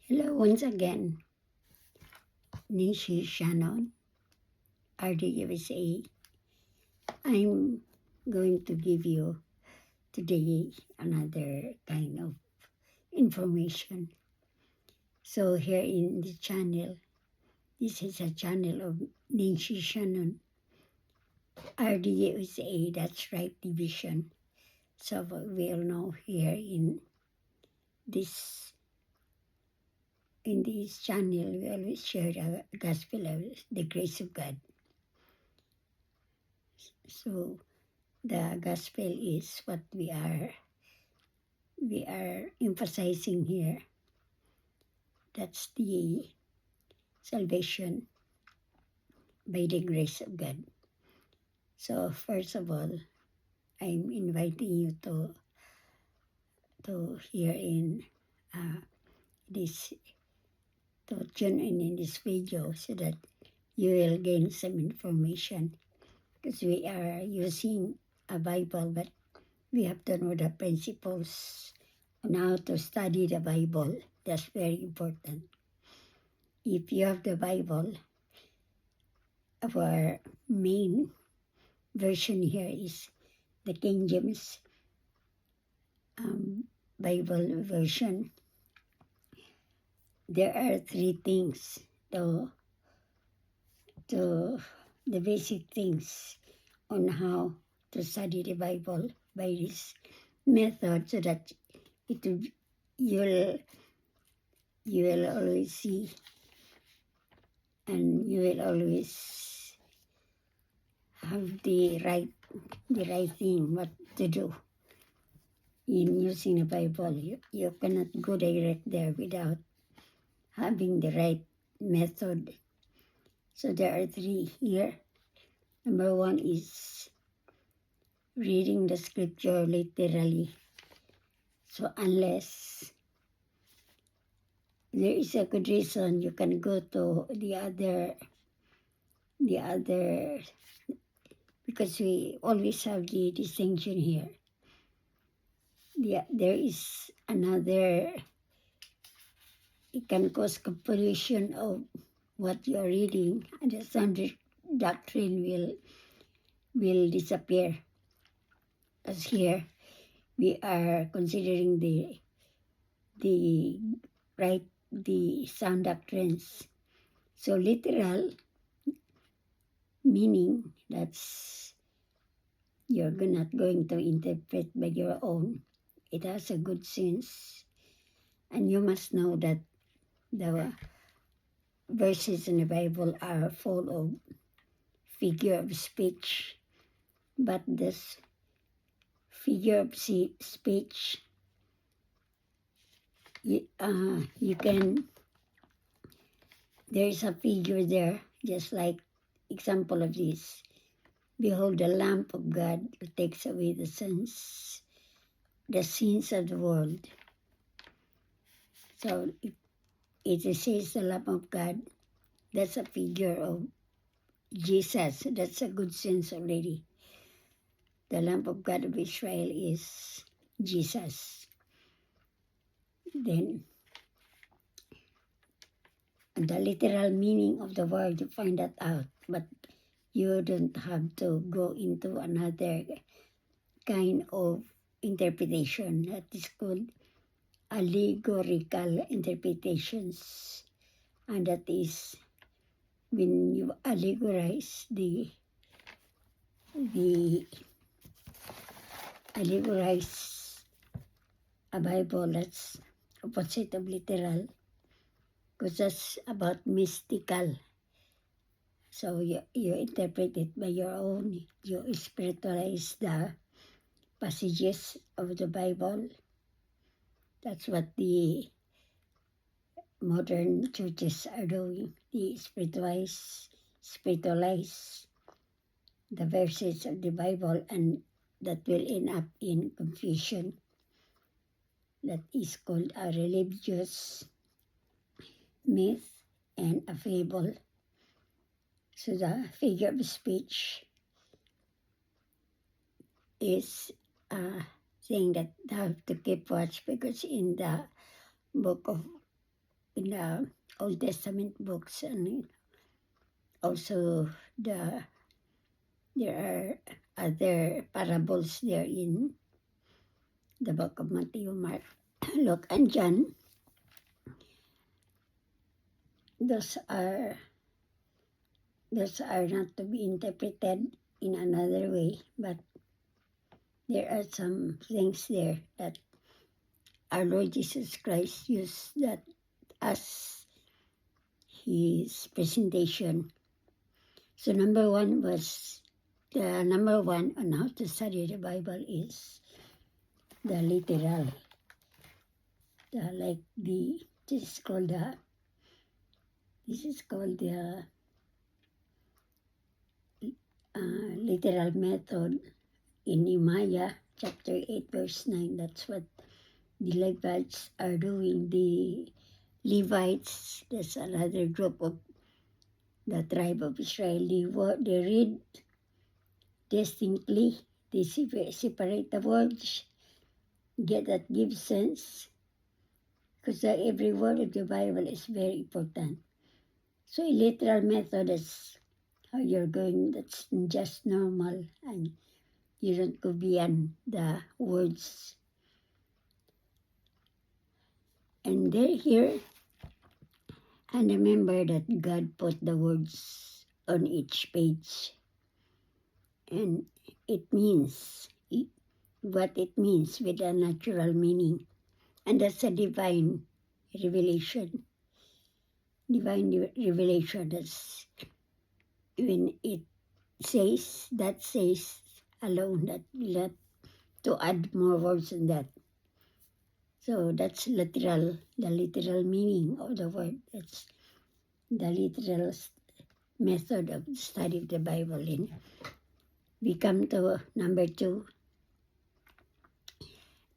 Hello once again, Nishi Shannon, RDUSA. I'm going to give you today another kind of information. So here in the channel, this is a channel of Nishi Shannon, RDUSA, that's right division. So we'll know here this in this channel, we always share the gospel of the grace of God. So the gospel is what we are emphasizing here. That's the salvation by the grace of God. So first of all, I'm inviting you to hear in this, to tune in this video so that you will gain some information, because we are using a Bible, but we have to know the principles on how to study the Bible. That's very important. If you have the Bible, our main version here is the King James Bible version. There are three things, to the basic things on how to study the Bible by this method, so that you will always see, and you will always have the right thing what to do in using the Bible. You cannot go direct there without having the right method. So there are three here. Number one is reading the scripture literally. So unless there is a good reason, you can go to the other, because we always have the distinction here. There is another, it can cause confusion of what you are reading, and the sound doctrine will disappear. As here, we are considering the sound doctrines. So literal meaning, that's you're not going to interpret by your own. It has a good sense, and you must know that the verses in the Bible are full of figure of speech, but this figure of speech, you can, there is a figure there, just like example of this. Behold the Lamb of God who takes away the sins of the world. So it says the Lamb of God, that's a figure of Jesus. That's a good sense already. The Lamb of God of Israel is Jesus. Then the literal meaning of the word, you find that out, but you don't have to go into another kind of interpretation that is called allegorical interpretations, and that is when you allegorize a Bible, that's opposite of literal, because that's about mystical. So you interpret it by your own. You spiritualize the passages of the Bible. That's what the modern churches are doing. They spiritualize the verses of the Bible, and that will end up in confusion. That is called a religious myth and a fable. So the figure of speech is a thing that I have to keep watch, because in the book of in the Old Testament books, and also there are other parables there in the book of Matthew, Mark, Luke, and John. Those are not to be interpreted in another way, but there are some things there that our Lord Jesus Christ used that as his presentation. So number one on how to study the Bible is the literal. This is called the literal method in Nehemiah chapter 8 verse 9. That's what the Levites are doing. The Levites, that's another group of the tribe of Israel. They read distinctly. They separate the words. That gives sense. Because every word of the Bible is very important. So a literal method is how you're going, that's just normal, and you don't go beyond the words. And here, and remember that God put the words on each page. And it means what it means with a natural meaning. And that's a divine revelation. Divine revelation, that's when it says alone, that will have to add more words than that. So that's the literal meaning of the word. That's the literal method of study of the Bible. And we come to number 2.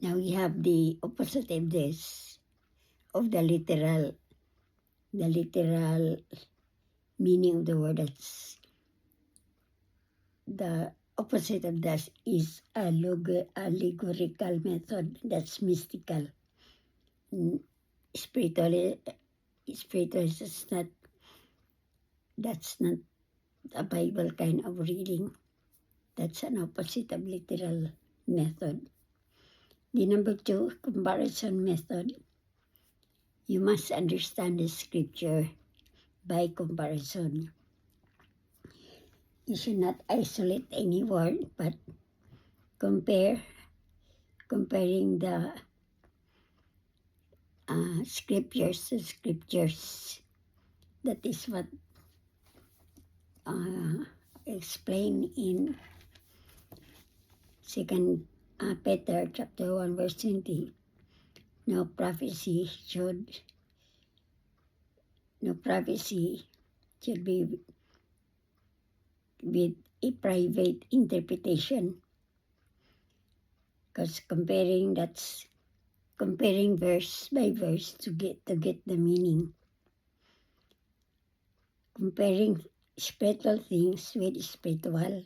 Now we have the opposite of this, of the literal meaning of the word. That's the opposite of that is allegorical method. That's mystical. Spiritual is not. That's not a Bible kind of reading. That's an opposite of literal method. The number 2, comparison method. You must understand the scripture by comparison. You should not isolate any word, but comparing the scriptures to scriptures. That is what explained in 2 Peter chapter 1 verse 20. No prophecy should be with a private interpretation, because comparing verse by verse to get the meaning. Comparing spiritual things with spiritual.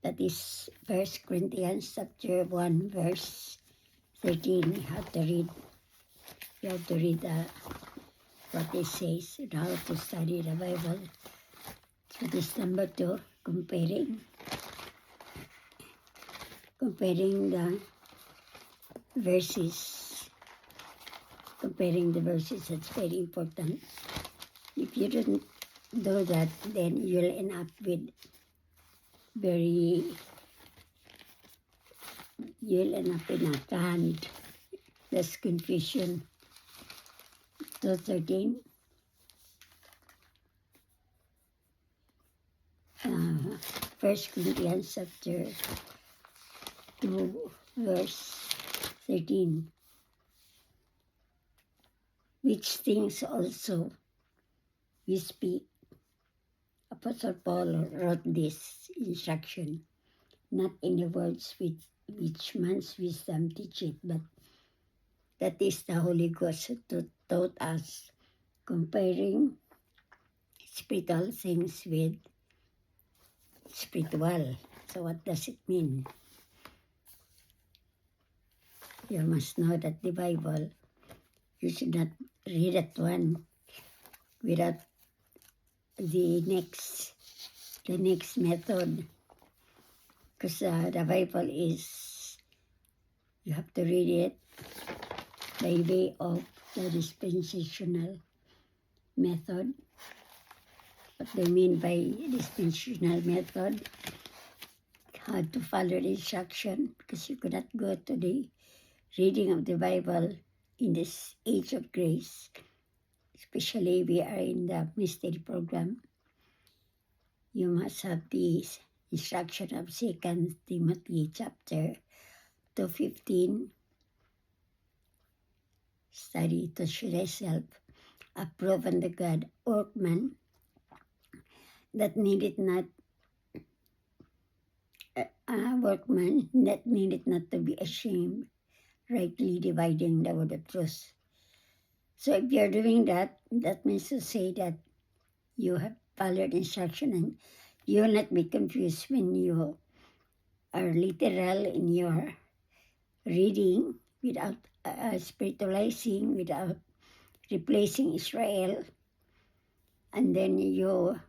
That is 1 Corinthians chapter 1 verse 13. You have to read what it says, how to study the Bible. So this number 2, comparing the verses. Comparing the verses, that's very important. If you don't do that, then you'll end up with you'll end up in a hand. There's confusion. So 13. 1 Corinthians chapter 2 verse 13. Which things also we speak. Apostle Paul wrote this instruction, not in the words which man's wisdom teach it, but that is the Holy Ghost who taught us, comparing spiritual things with spiritual. So what does it mean? You must know that the Bible You should not read that one without the next method, because the Bible is, you have to read it by way of the dispensational method. What they mean by dispensational method, how to follow the instruction, because you could not go to the reading of the Bible in this age of grace, especially we are in the mystery program. You must have the instruction of 2 Timothy chapter 2:15. Study to show thyself approved unto God, workman that needed not to be ashamed, rightly dividing the word of truth. So if you're doing that, that means to say that you have followed instruction and you will not be confused when you are literal in your reading without spiritualizing, without replacing Israel, and then you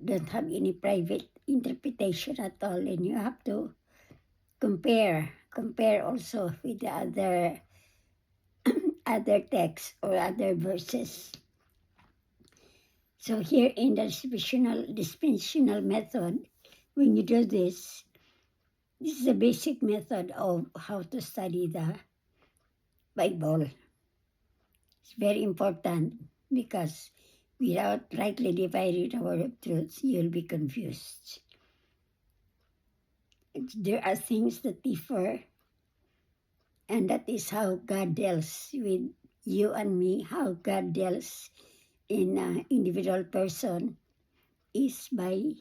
don't have any private interpretation at all, and you have to compare also with the other texts or other verses. So here in the dispensational method, when you do this is the basic method of how to study the Bible. It's very important because without rightly dividing the word of truth, you'll be confused. There are things that differ, and that is how God deals with you and me. How God deals in an individual person is by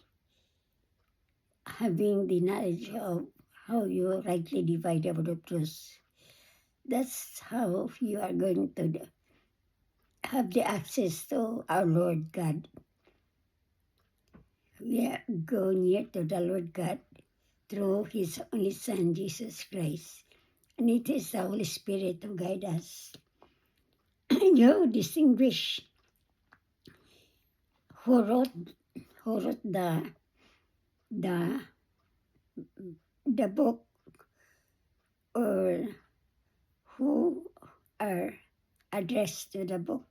having the knowledge of how you rightly divide the word of truth. That's how you are going to have the access to our Lord God. We go near to the Lord God through His only Son, Jesus Christ. And it is the Holy Spirit who guide us. You distinguish who wrote the book, or who are addressed to the book,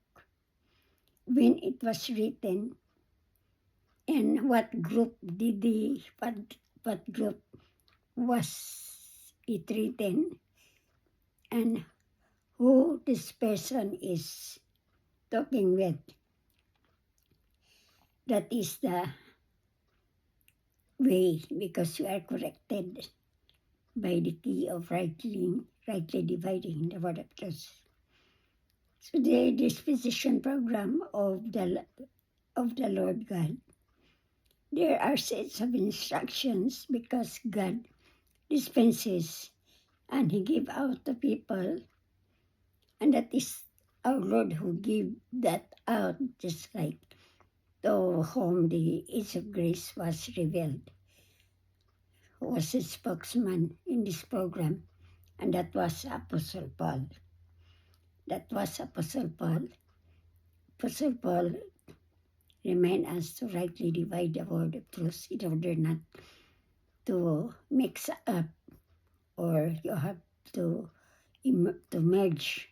when it was written, and what group what group was it written, and who this person is talking with. That is the way, because you are corrected by the key of rightly dividing the word of truth. So the disposition program of the Lord God, there are sets of instructions because God dispenses and He gives out to people, and that is our Lord who give that out, just like to whom the age of grace was revealed, who was a spokesman in this program, and that was Apostle Paul. Apostle Paul remind us to rightly divide the word of truth in order not to mix up, or you have to merge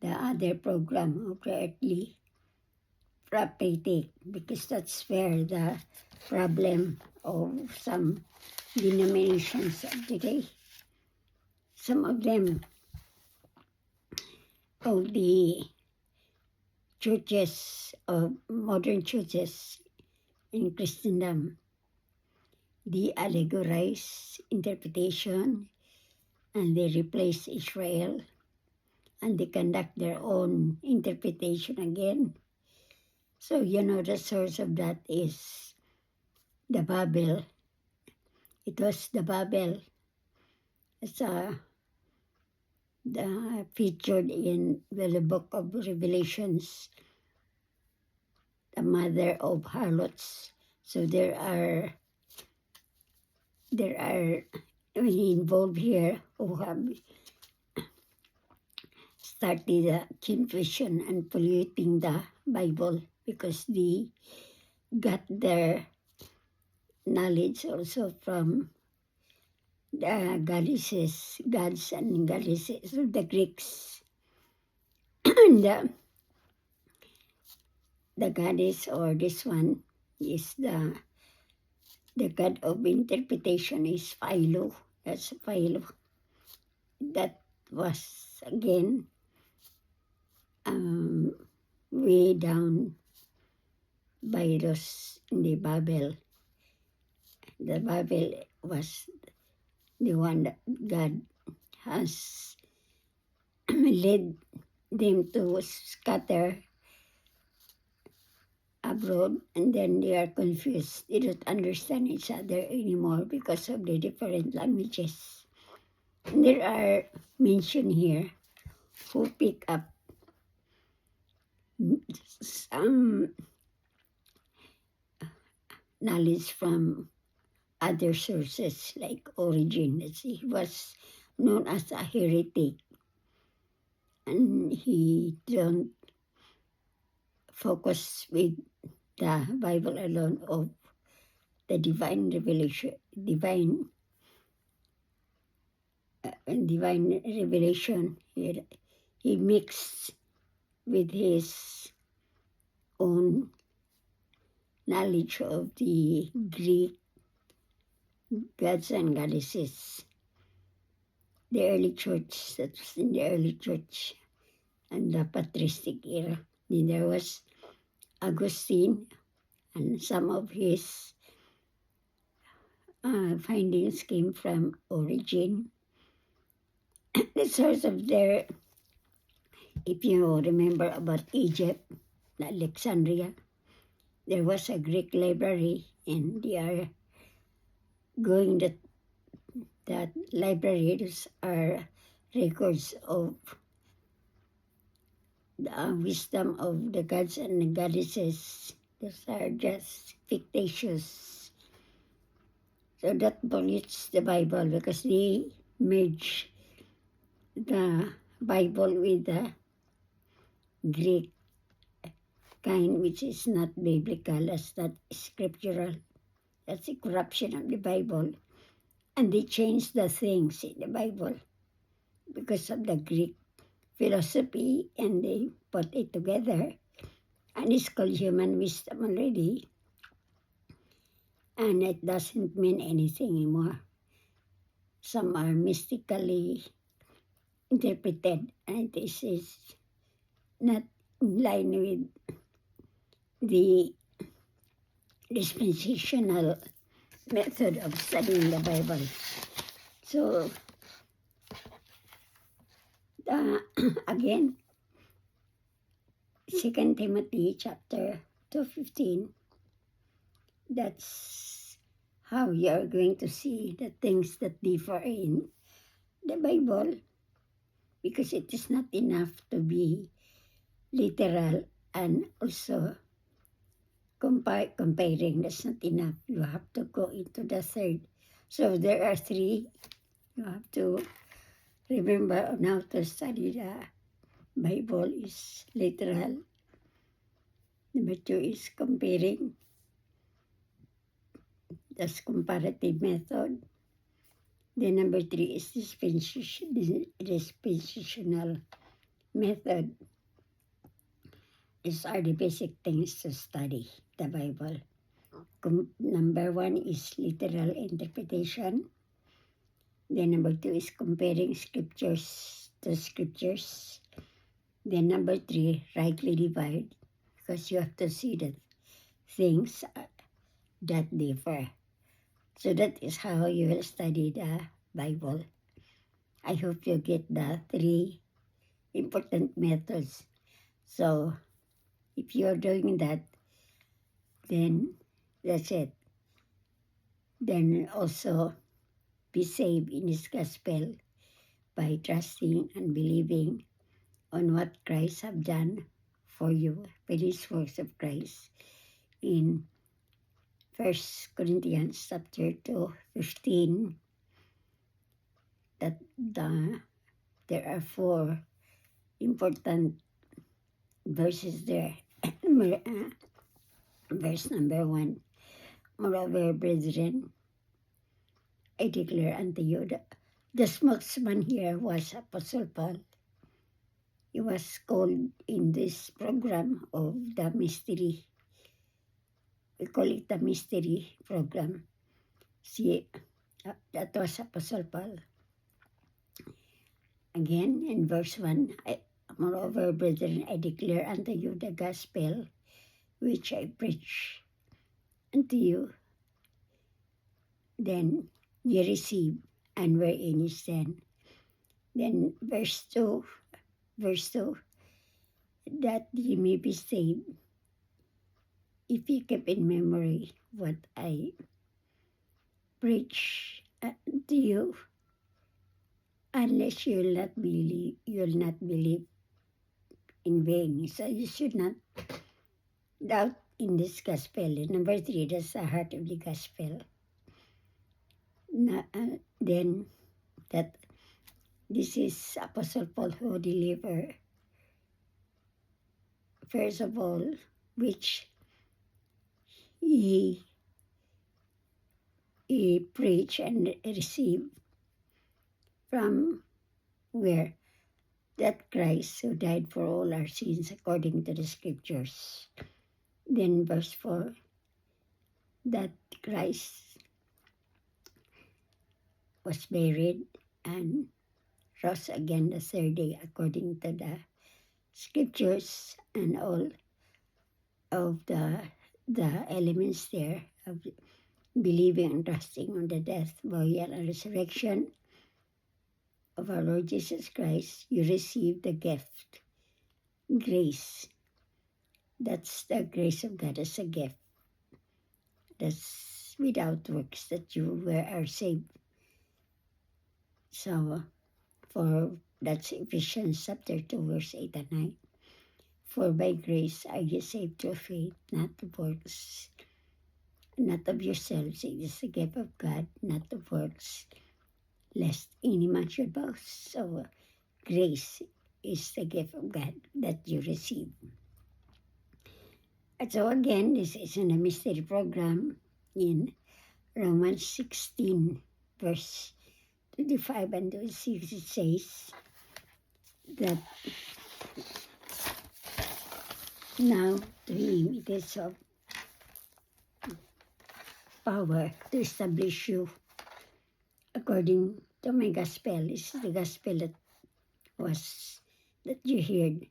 the other program of the earthly prophetic, because that's where the problem of some denominations of today. Some of them, of the churches, of modern churches in Christendom, they allegorize interpretation, and they replace Israel, and they conduct their own interpretation again. So the source of that is the Bible. It was the Bible. It's featured in the book of Revelations, the mother of harlots. So there are involved here who have started the confusion and polluting the Bible because they got their knowledge also from the gods and goddesses of the Greeks. And the goddess, or this one, is the god of interpretation is Philo. That's Philo. That was again way down by those in the Bible. The Bible was the one that God has led them to scatter abroad, and then they are confused. They don't understand each other anymore because of the different languages. And there are mentioned here who pick up some knowledge from other sources like Origen. He was known as a heretic, and he don't focus with the Bible alone of the divine revelation, divine revelation. He mixed with his own knowledge of the Greek gods and goddesses. The early church, that was in the early church and the patristic era. Then there was Augustine, and some of his findings came from Origen. The source of their, if you remember about Egypt, Alexandria, there was a Greek library, and they are going that libraries are records of the wisdom of the gods and the goddesses. Those are just fictitious. So that pollutes the Bible because they merge the Bible with the Greek kind, which is not biblical, that's not scriptural. That's a corruption of the Bible. And they changed the things in the Bible because of the Greek philosophy, and they put it together. And it's called human wisdom already. And it doesn't mean anything anymore. Some are mystically interpreted, and this is not in line with the dispensational method of studying the Bible. So, again, 2 Timothy chapter 2:15, that's how you are going to see the things that differ in the Bible, because it is not enough to be literal and also comparing. That's not enough. You have to go into the third. So there are three. You have to remember on how to study the Bible is literal. Number 2 is comparing. That's comparative method. Then number 3 is dispensational method. These are the basic things to study the Bible. Number 1 is literal interpretation. Then number 2 is comparing scriptures to scriptures. Then number 3, rightly divide, because you have to see the things that differ. So that is how you will study the Bible. I hope you get the 3 important methods. So if you're doing that, then that's it. Then also be saved in His gospel by trusting and believing on what Christ have done for you, finished works of Christ in 1 Corinthians chapter 2:15, that there are 4 important verses there. Verse number 1. Moreover, brethren, I declare unto you that the spokesman here was Apostle Paul. He was called in this program of the mystery. We call it the mystery program. See, that was Apostle Paul. Again, in verse 1, moreover, brethren, I declare unto you the gospel which I preach unto you. Then ye receive, and wherein ye stand. Then verse 2, that ye may be saved, if ye keep in memory what I preach to you, unless you'll not believe in vain. So you should not doubt in this gospel. Number 3, that's the heart of the gospel. Then that this is Apostle Paul who delivered, first of all, which he preached and received from where? That Christ who died for all our sins according to the scriptures. Then verse 4, that Christ was buried and rose again the third day according to the scriptures, and all of the elements there of believing and trusting on the death, burial, and resurrection of our Lord Jesus Christ, you receive the gift, grace. That's the grace of God as a gift. That's without works, that you are saved. So, that's Ephesians chapter 2, verse 8 and 9. For by grace are you saved through faith, not of works, not of yourselves. It is the gift of God, not of works, lest any man should boast. So, grace is the gift of God that you receive. And so again, this is in a mystery program in Romans 16, verse 25 and 26. It says that now to him it is of power to establish you according to my gospel. This is the gospel that you heard.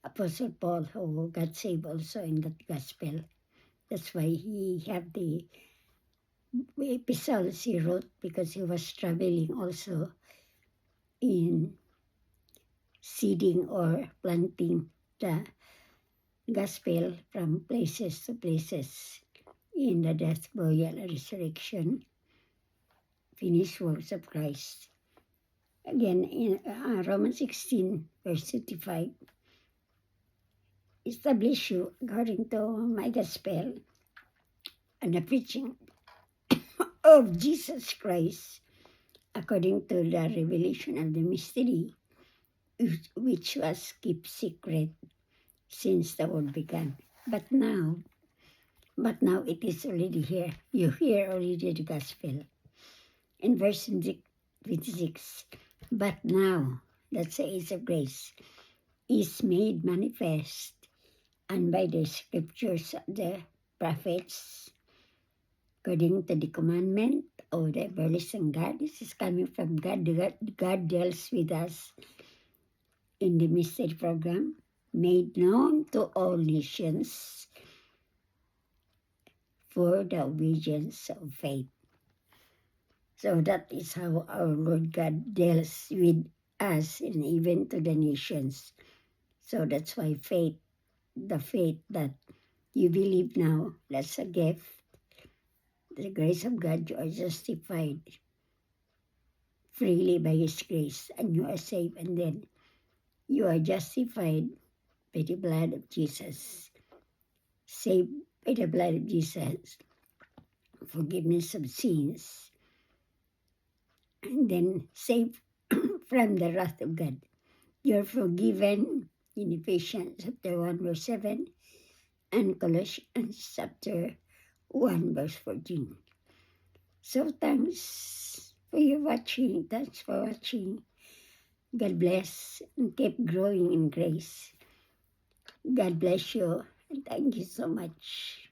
Apostle Paul, who got saved also in that gospel. That's why he have the epistles he wrote, because he was traveling also in seeding or planting the gospel from places to places in the death, burial, and resurrection, finished works of Christ. Again, in Romans 16, verse 35, establish you according to my gospel and the preaching of Jesus Christ, according to the revelation of the mystery, which was kept secret since the world began. But now it is already here. You hear already the gospel. In verse 26, but now, that's the age of grace, is made manifest, and by the scriptures of the prophets, according to the commandment of the everlasting God. This is coming from God. God deals with us in the mystery program, made known to all nations for the obedience of faith. So that is how our Lord God deals with us and even to the nations. So that's why faith, the faith that you believe now, that's a gift. The grace of God, you are justified freely by His grace, and you are saved, and then you are justified by the blood of Jesus, saved by the blood of Jesus, forgiveness of sins, and then saved from the wrath of God. You're forgiven in Ephesians chapter 1 verse 7 and Colossians chapter 1 verse 14. So thanks for your watching. Thanks for watching. God bless and keep growing in grace. God bless you and thank you so much.